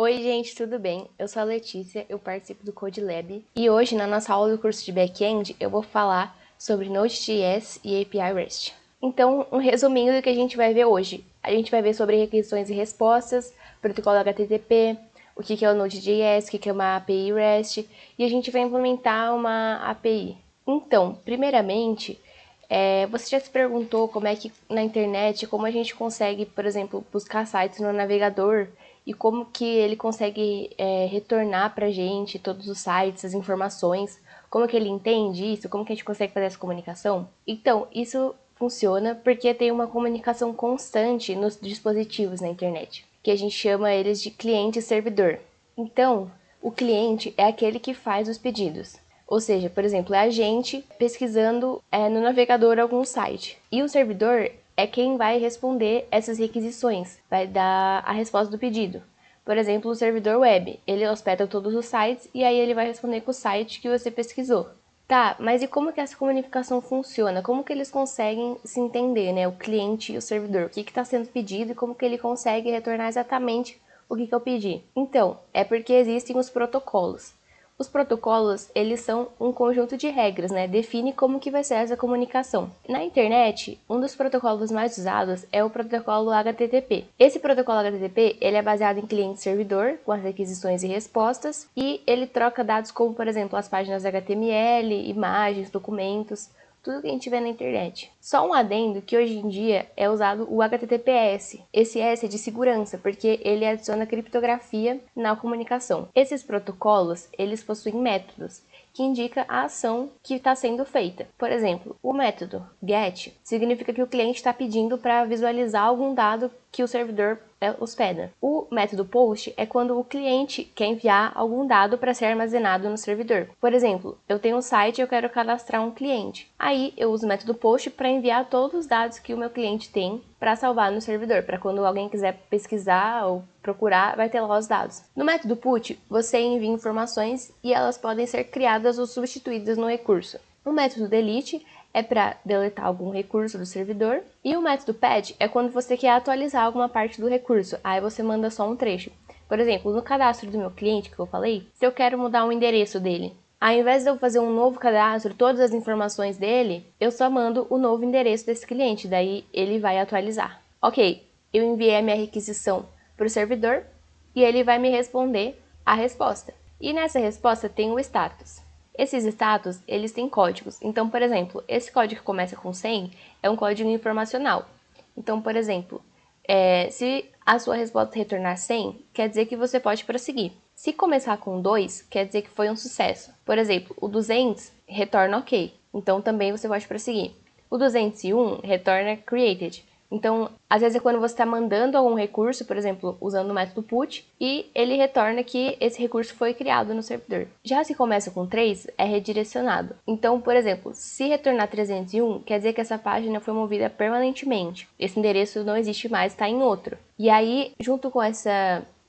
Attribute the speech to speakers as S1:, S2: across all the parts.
S1: Oi gente, tudo bem? Eu sou a Letícia, eu participo do Code Lab e hoje na nossa aula do curso de Backend eu vou falar sobre Node.js e API REST. Então, um resuminho do que a gente vai ver hoje. A gente vai ver sobre requisições e respostas, protocolo HTTP, o que é o Node.js, o que é uma API REST e a gente vai implementar uma API. Então, primeiramente, você já se perguntou como é que na internet, como a gente consegue, por exemplo, buscar sites no navegador e como que ele consegue retornar pra gente todos os sites, as informações, como que ele entende isso, como que a gente consegue fazer essa comunicação? Então, isso funciona porque tem uma comunicação constante nos dispositivos na internet, que a gente chama eles de cliente e servidor. Então, o cliente é aquele que faz os pedidos. Ou seja, por exemplo, é a gente pesquisando no navegador algum site. E o servidor é quem vai responder essas requisições, vai dar a resposta do pedido. Por exemplo, o servidor web, ele hospeda todos os sites e aí ele vai responder com o site que você pesquisou. Tá, mas e como que essa comunicação funciona? Como que eles conseguem se entender, né? O cliente e o servidor, o que está sendo pedido e como que ele consegue retornar exatamente o que eu pedi? Então, é porque existem os protocolos. Os protocolos, eles são um conjunto de regras, né? Define como que vai ser essa comunicação. Na internet, um dos protocolos mais usados é o protocolo HTTP. Esse protocolo HTTP, ele é baseado em cliente-servidor, com as requisições e respostas, e ele troca dados como, por exemplo, as páginas HTML, imagens, documentos, tudo que a gente vê na internet. Só um adendo que hoje em dia é usado o HTTPS. Esse S é de segurança, porque ele adiciona criptografia na comunicação. Esses protocolos, eles possuem métodos, que indica a ação que está sendo feita. Por exemplo, o método GET significa que o cliente está pedindo para visualizar algum dado que o servidor hospeda. O método POST é quando o cliente quer enviar algum dado para ser armazenado no servidor. Por exemplo, eu tenho um site e eu quero cadastrar um cliente. Aí eu uso o método POST para enviar todos os dados que o meu cliente tem para salvar no servidor, para quando alguém quiser pesquisar ou procurar, vai ter lá os dados. No método PUT, você envia informações e elas podem ser criadas ou substituídas no recurso. O método delete é para deletar algum recurso do servidor, e o método patch é quando você quer atualizar alguma parte do recurso, aí você manda só um trecho. Por exemplo, no cadastro do meu cliente que eu falei, se eu quero mudar o endereço dele, ao invés de eu fazer um novo cadastro, todas as informações dele, eu só mando o novo endereço desse cliente, daí ele vai atualizar. Ok, eu enviei a minha requisição para o servidor e ele vai me responder a resposta. E nessa resposta tem o status. Esses status, eles têm códigos. Então, por exemplo, esse código que começa com 100 é um código informacional. Então, por exemplo, se a sua resposta retornar 100, quer dizer que você pode prosseguir. Se começar com 2, quer dizer que foi um sucesso. Por exemplo, o 200 retorna ok, então também você pode prosseguir. O 201 retorna created. Então, às vezes é quando você está mandando algum recurso, por exemplo, usando o método put, e ele retorna que esse recurso foi criado no servidor. Já se começa com 3, é redirecionado. Então, por exemplo, se retornar 301, quer dizer que essa página foi movida permanentemente. Esse endereço não existe mais, está em outro. E aí, junto com esse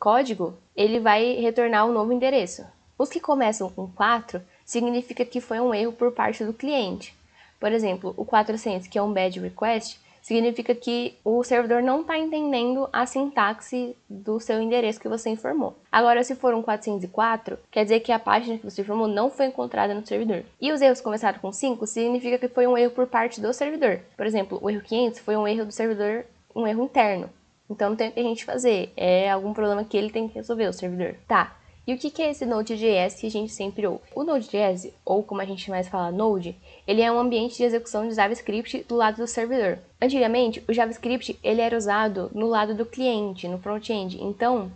S1: código, ele vai retornar um novo endereço. Os que começam com 4 significa que foi um erro por parte do cliente. Por exemplo, o 400, que é um bad request, significa que o servidor não está entendendo a sintaxe do seu endereço que você informou. Agora, se for um 404, quer dizer que a página que você informou não foi encontrada no servidor. E os erros começados com 5 significa que foi um erro por parte do servidor. Por exemplo, o erro 500 foi um erro do servidor, um erro interno. Então não tem o que a gente fazer, é algum problema que ele tem que resolver, o servidor. Tá. E o que é esse Node.js que a gente sempre ouve? O Node.js, ou como a gente mais fala Node, ele é um ambiente de execução de JavaScript do lado do servidor. Antigamente, o JavaScript ele era usado no lado do cliente, no front-end. Então,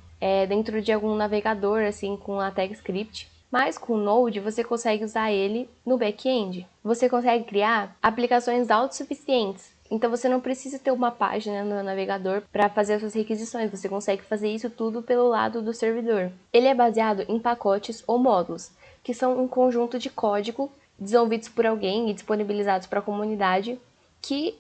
S1: dentro de algum navegador, assim, com a tag script. Mas com o Node, você consegue usar ele no back-end. Você consegue criar aplicações autossuficientes. Então você não precisa ter uma página no navegador para fazer as suas requisições, você consegue fazer isso tudo pelo lado do servidor. Ele é baseado em pacotes ou módulos, que são um conjunto de código desenvolvidos por alguém e disponibilizados para a comunidade que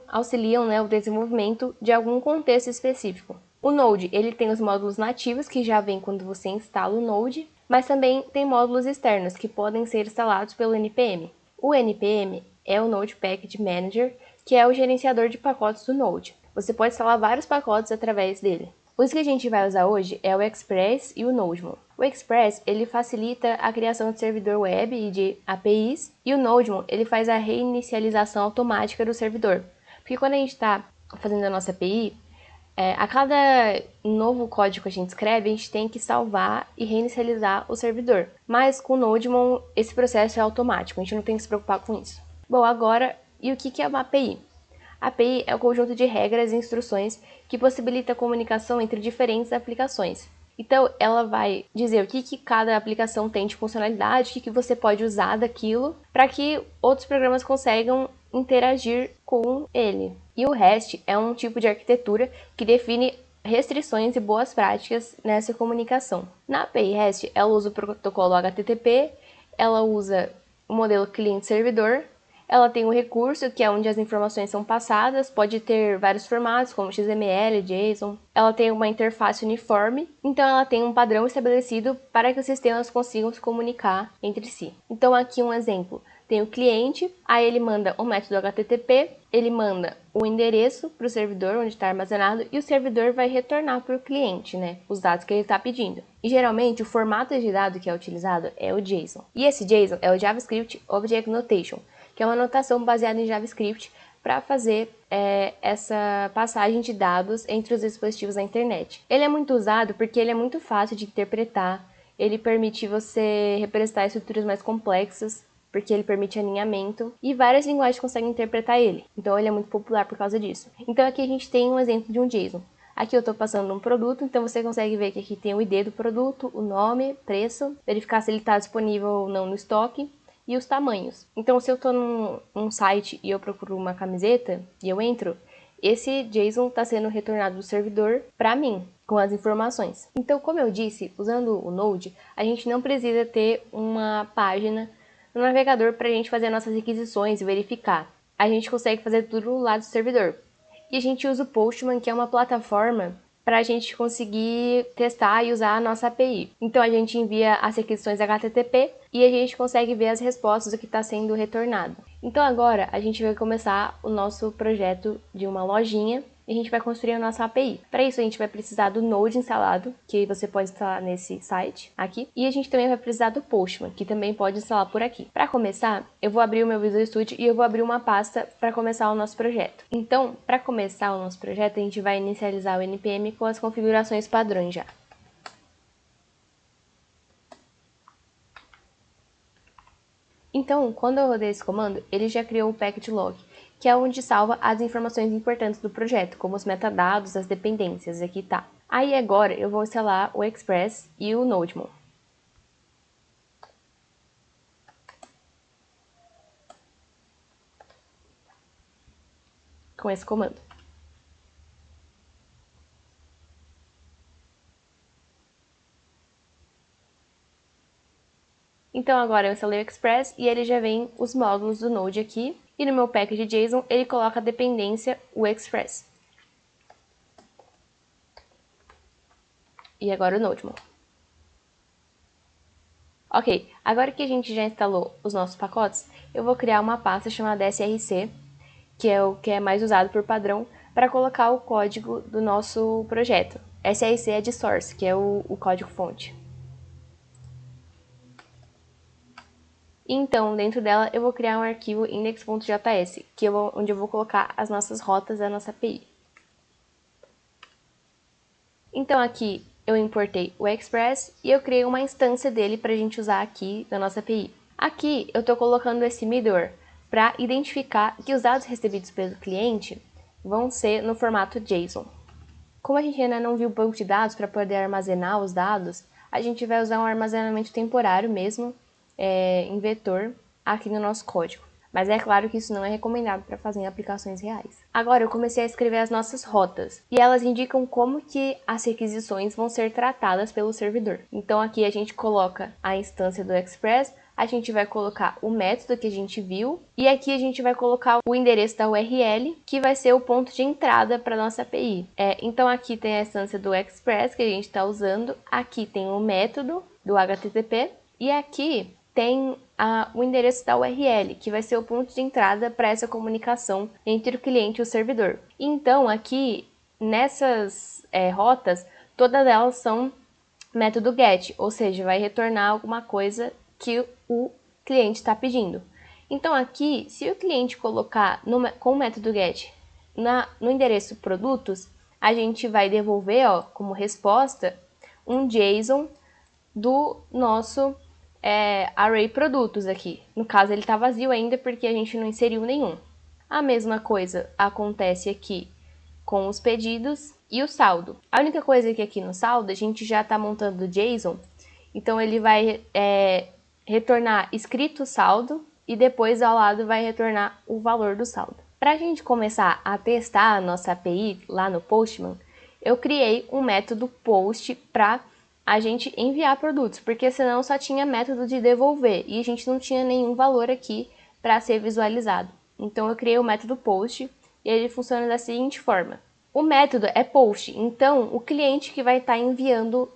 S1: auxiliam, né, o desenvolvimento de algum contexto específico. O Node, ele tem os módulos nativos que já vêm quando você instala o Node, mas também tem módulos externos que podem ser instalados pelo NPM. O NPM é o Node Package Manager, que é o gerenciador de pacotes do Node. Você pode instalar vários pacotes através dele. Os que a gente vai usar hoje é o Express e o Nodemon. O Express, ele facilita a criação de servidor web e de APIs, e o Nodemon, ele faz a reinicialização automática do servidor. Porque quando a gente está fazendo a nossa API, a cada novo código que a gente escreve, a gente tem que salvar e reinicializar o servidor. Mas com o Nodemon, esse processo é automático, a gente não tem que se preocupar com isso. Bom, agora, e o que é uma API? A API é o conjunto de regras e instruções que possibilita a comunicação entre diferentes aplicações. Então, ela vai dizer o que cada aplicação tem de funcionalidade, o que você pode usar daquilo, para que outros programas consigam interagir com ele. E o REST é um tipo de arquitetura que define restrições e boas práticas nessa comunicação. Na API REST, ela usa o protocolo HTTP, ela usa o modelo cliente-servidor, ela tem um recurso, que é onde as informações são passadas, pode ter vários formatos, como XML, JSON. Ela tem uma interface uniforme, então ela tem um padrão estabelecido para que os sistemas consigam se comunicar entre si. Então aqui um exemplo, tem o cliente, aí ele manda o método HTTP, ele manda o endereço para o servidor onde está armazenado e o servidor vai retornar para o cliente, os dados que ele está pedindo. E geralmente o formato de dado que é utilizado é o JSON. E esse JSON é o JavaScript Object Notation, que é uma notação baseada em JavaScript para fazer essa passagem de dados entre os dispositivos da internet. Ele é muito usado porque ele é muito fácil de interpretar, ele permite você representar estruturas mais complexas, porque ele permite alinhamento, e várias linguagens conseguem interpretar ele. Então ele é muito popular por causa disso. Então aqui a gente tem um exemplo de um JSON. Aqui eu estou passando um produto, então você consegue ver que aqui tem o ID do produto, o nome, preço, verificar se ele está disponível ou não no estoque, e os tamanhos. Então, se eu estou num site e eu procuro uma camiseta e eu entro, esse JSON está sendo retornado do servidor para mim, com as informações. Então, como eu disse, usando o Node, a gente não precisa ter uma página no navegador para a gente fazer nossas requisições e verificar. A gente consegue fazer tudo lá do servidor. E a gente usa o Postman, que é uma plataforma para a gente conseguir testar e usar a nossa API. Então a gente envia as requisições HTTP e a gente consegue ver as respostas do que está sendo retornado. Então agora a gente vai começar o nosso projeto de uma lojinha e a gente vai construir a nossa API. Para isso a gente vai precisar do Node instalado, que você pode instalar nesse site aqui, e a gente também vai precisar do Postman, que também pode instalar por aqui. Para começar, eu vou abrir o meu Visual Studio e eu vou abrir uma pasta para começar o nosso projeto. Então, para começar o nosso projeto, a gente vai inicializar o NPM com as configurações padrões já. Então, quando eu rodei esse comando, ele já criou o package log, que é onde salva as informações importantes do projeto, como os metadados, as dependências, aqui tá. Aí agora eu vou instalar o Express e o Nodemon. Com esse comando. Então agora eu instalei o Express e ele já vem os módulos do Node aqui. E no meu package JSON ele coloca a dependência, o Express. E agora o Nodemon. Ok, agora que a gente já instalou os nossos pacotes, eu vou criar uma pasta chamada src, que é o que é mais usado por padrão, para colocar o código do nosso projeto. src é de source, que é o código-fonte. Então, dentro dela, eu vou criar um arquivo index.js, onde eu vou colocar as nossas rotas da nossa API. Então, aqui eu importei o Express e eu criei uma instância dele para a gente usar aqui na nossa API. Aqui eu estou colocando esse middleware para identificar que os dados recebidos pelo cliente vão ser no formato JSON. Como a gente ainda não viu o banco de dados para poder armazenar os dados, a gente vai usar um armazenamento temporário mesmo, em vetor, aqui no nosso código. Mas é claro que isso não é recomendado para fazer em aplicações reais. Agora eu comecei a escrever as nossas rotas, e elas indicam como que as requisições vão ser tratadas pelo servidor. Então aqui a gente coloca a instância do Express, a gente vai colocar o método que a gente viu, e aqui a gente vai colocar o endereço da URL, que vai ser o ponto de entrada para a nossa API. Então aqui tem a instância do Express que a gente está usando, aqui tem o método do HTTP, e aqui tem o endereço da URL, que vai ser o ponto de entrada para essa comunicação entre o cliente e o servidor. Então, aqui nessas rotas, todas elas são método get, ou seja, vai retornar alguma coisa que o cliente está pedindo. Então aqui, se o cliente colocar com o método get no endereço produtos, a gente vai devolver como resposta um JSON do nosso array produtos aqui. No caso, ele está vazio ainda porque a gente não inseriu nenhum. A mesma coisa acontece aqui com os pedidos e o saldo. A única coisa é que aqui no saldo a gente já está montando o JSON, então ele vai retornar escrito saldo e depois ao lado vai retornar o valor do saldo. Para a gente começar a testar a nossa API lá no Postman, eu criei um método post para a gente enviar produtos, porque senão só tinha método de devolver e a gente não tinha nenhum valor aqui para ser visualizado. Então eu criei o método post e ele funciona da seguinte forma. O método é post, então o cliente que vai estar enviando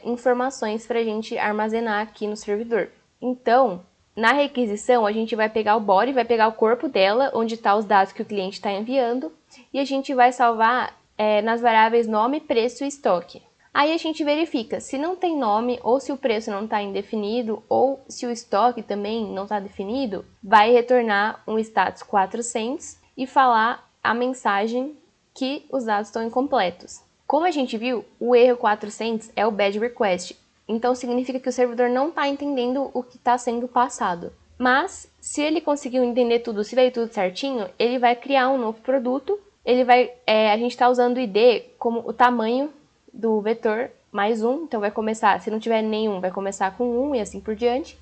S1: informações para a gente armazenar aqui no servidor. Então, na requisição, a gente vai pegar o body, vai pegar o corpo dela, onde está os dados que o cliente está enviando, e a gente vai salvar nas variáveis nome, preço e estoque. Aí a gente verifica se não tem nome, ou se o preço não está indefinido, ou se o estoque também não está definido, vai retornar um status 400 e falar a mensagem que os dados estão incompletos. Como a gente viu, o erro 400 é o bad request, então significa que o servidor não está entendendo o que está sendo passado. Mas, se ele conseguiu entender tudo, se veio tudo certinho, ele vai criar um novo produto. A gente está usando o ID como o tamanho do vetor mais 1, então vai começar, se não tiver nenhum, vai começar com 1 e assim por diante.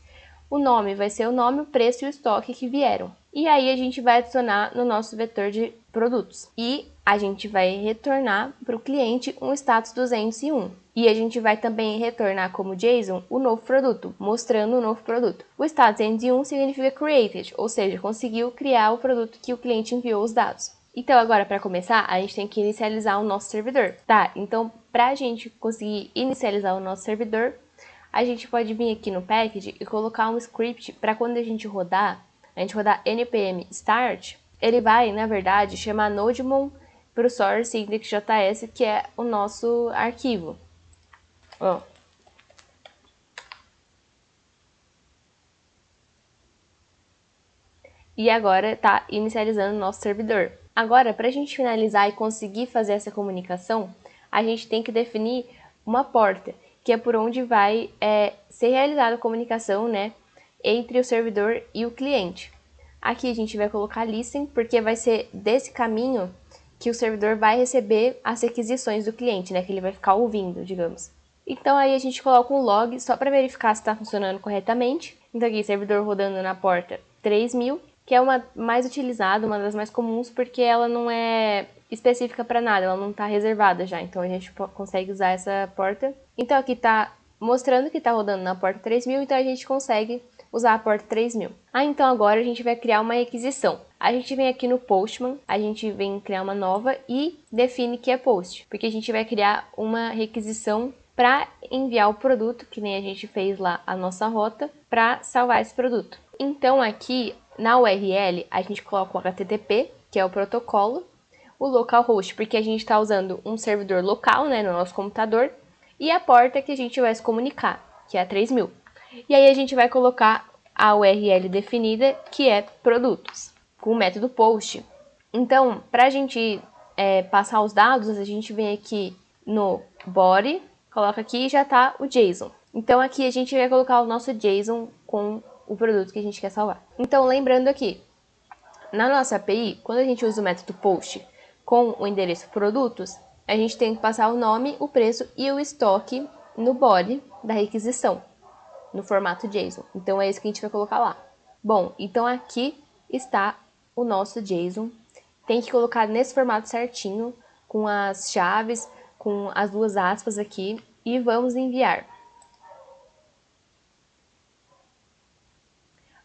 S1: O nome vai ser o nome, o preço e o estoque que vieram. E aí a gente vai adicionar no nosso vetor de produtos. E a gente vai retornar para o cliente um status 201. E a gente vai também retornar como JSON o novo produto, mostrando o novo produto. O status 201 significa created, ou seja, conseguiu criar o produto que o cliente enviou os dados. Então agora, para começar, a gente tem que inicializar o nosso servidor. Tá, então para a gente conseguir inicializar o nosso servidor, a gente pode vir aqui no package e colocar um script para quando a gente rodar npm start, ele vai, na verdade, chamar nodemon para o source index.js, que é o nosso arquivo. Ó. E agora está inicializando o nosso servidor. Agora, para a gente finalizar e conseguir fazer essa comunicação, a gente tem que definir uma porta, que é por onde vai ser realizada a comunicação, né, entre o servidor e o cliente. Aqui a gente vai colocar listen, porque vai ser desse caminho que o servidor vai receber as requisições do cliente, né, que ele vai ficar ouvindo, digamos. Então aí a gente coloca um log só para verificar se está funcionando corretamente. Então aqui, servidor rodando na porta 3000, que é uma mais utilizada, uma das mais comuns, porque ela não é específica para nada, ela não está reservada já, então a gente consegue usar essa porta. Então aqui está mostrando que está rodando na porta 3000, então a gente consegue usar a porta 3000. Então agora a gente vai criar uma requisição. A gente vem aqui no Postman, a gente vem criar uma nova e define que é post, porque a gente vai criar uma requisição para enviar o produto, que nem a gente fez lá a nossa rota, para salvar esse produto. Então aqui na URL a gente coloca o HTTP, que é o protocolo, o localhost, porque a gente está usando um servidor local, né, no nosso computador, e a porta que a gente vai se comunicar, que é a 3000. E aí a gente vai colocar a URL definida, que é produtos, com o método post. Então, para a gente passar os dados, a gente vem aqui no body, coloca aqui e já está o JSON. Então aqui a gente vai colocar o nosso JSON com o produto que a gente quer salvar. Então, lembrando aqui, na nossa API, quando a gente usa o método post com o endereço produtos, a gente tem que passar o nome, o preço e o estoque no body da requisição, no formato JSON. Então é isso que a gente vai colocar lá. Bom, então aqui está o nosso JSON. Tem que colocar nesse formato certinho, com as chaves, com as duas aspas aqui, e vamos enviar.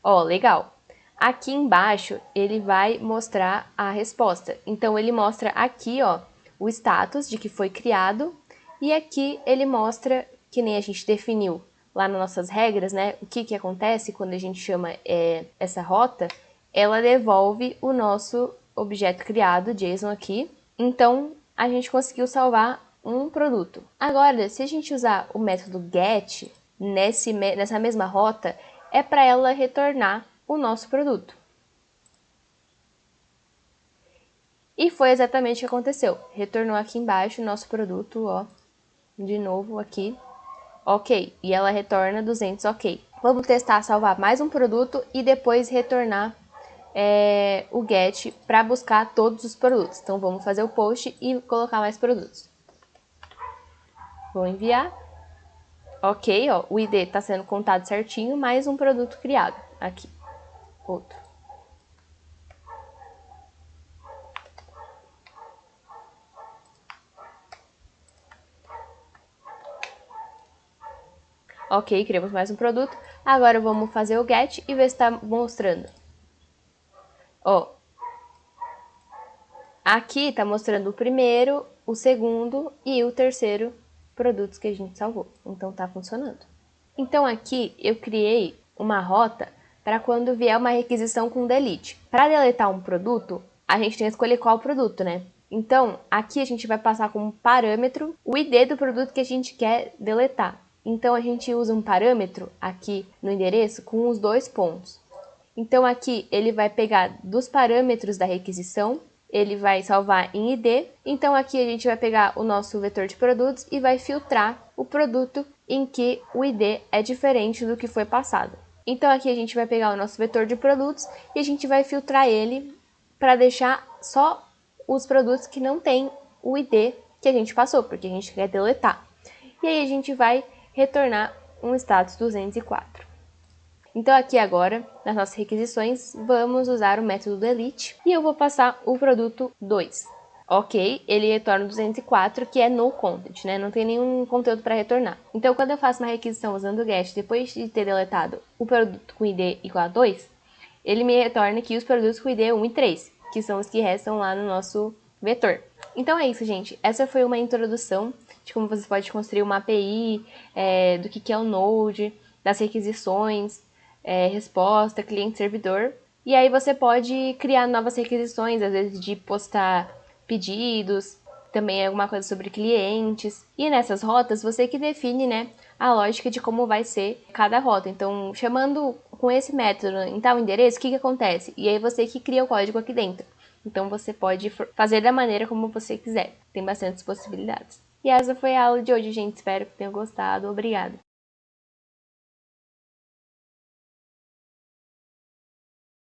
S1: Ó, legal. Aqui embaixo ele vai mostrar a resposta. Então ele mostra aqui, ó, o status de que foi criado, e aqui ele mostra, que nem a gente definiu lá nas nossas regras, né, o que acontece quando a gente chama essa rota, ela devolve o nosso objeto criado, JSON aqui. Então, a gente conseguiu salvar um produto. Agora, se a gente usar o método get nessa mesma rota, é para ela retornar o nosso produto. E foi exatamente o que aconteceu. Retornou aqui embaixo o nosso produto, ó. De novo aqui. Ok. E ela retorna 200, ok. Vamos testar salvar mais um produto e depois retornar o get para buscar todos os produtos. Então vamos fazer o post e colocar mais produtos. Vou enviar. Ok, ó, o ID está sendo contado certinho, mais um produto criado. Aqui, outro. Ok, criamos mais um produto. Agora vamos fazer o get e ver se está mostrando. Ó, aqui está mostrando o primeiro, o segundo e o terceiro produtos que a gente salvou. Então tá funcionando. Então aqui eu criei uma rota para quando vier uma requisição com delete. Para deletar um produto, a gente tem que escolher qual produto, né? Então, aqui a gente vai passar como parâmetro o ID do produto que a gente quer deletar. Então, a gente usa um parâmetro aqui no endereço com os 2 pontos. Então, aqui ele vai pegar dos parâmetros da requisição, ele vai salvar em ID. Então, aqui a gente vai pegar o nosso vetor de produtos e vai filtrar o produto em que o ID é diferente do que foi passado. Então, aqui a gente vai pegar o nosso vetor de produtos e a gente vai filtrar ele para deixar só os produtos que não tem o ID que a gente passou, porque a gente quer deletar. E aí a gente vai retornar um status 204. Então aqui agora, nas nossas requisições, vamos usar o método delete e eu vou passar o produto 2. Ok, ele retorna 204, que é no content, né? Não tem nenhum conteúdo para retornar. Então quando eu faço uma requisição usando o get, depois de ter deletado o produto com ID igual a 2, ele me retorna aqui os produtos com ID 1 e 3, que são os que restam lá no nosso vetor. Então é isso, gente. Essa foi uma introdução de como você pode construir uma API, do que é o Node, das requisições, resposta, cliente-servidor. E aí você pode criar novas requisições, às vezes de postar pedidos, também alguma coisa sobre clientes. E nessas rotas, você que define, né, a lógica de como vai ser cada rota. Então, chamando com esse método em tal endereço, o que acontece? E aí você que cria o código aqui dentro. Então, você pode fazer da maneira como você quiser. Tem bastantes possibilidades. E essa foi a aula de hoje, gente. Espero que tenham gostado. Obrigada!